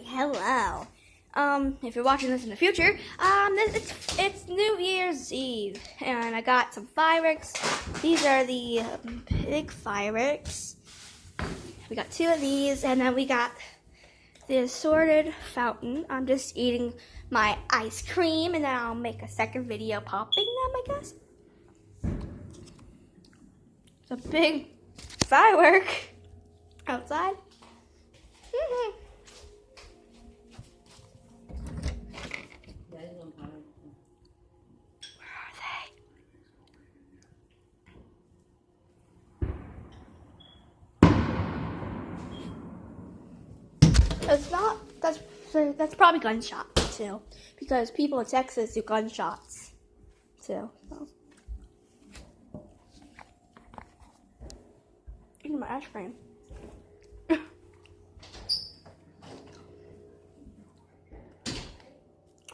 Hello. If you're watching this in the future, it's New Year's Eve, and I got some fireworks. These are the big fireworks. We got 2 of these, and then we got the assorted fountain. I'm just eating my ice cream, and then I'll make a second video popping them, I guess. It's a big firework outside. It's not, that's probably gunshots too, because people in Texas do gunshots too. So. Eating my ice cream.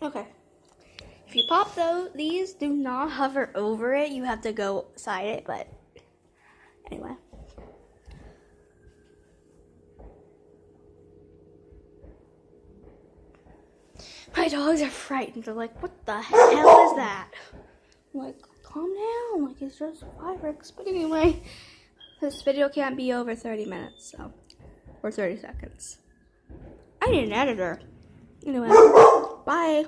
Okay. If you pop these, do not hover over it. You have to go side it, but anyway. My dogs are frightened. They're like, what the hell is that? I'm like, calm down. Like, it's just fireworks. But anyway, this video can't be over 30 minutes, so, or 30 seconds. I need an editor. Anyway, bye.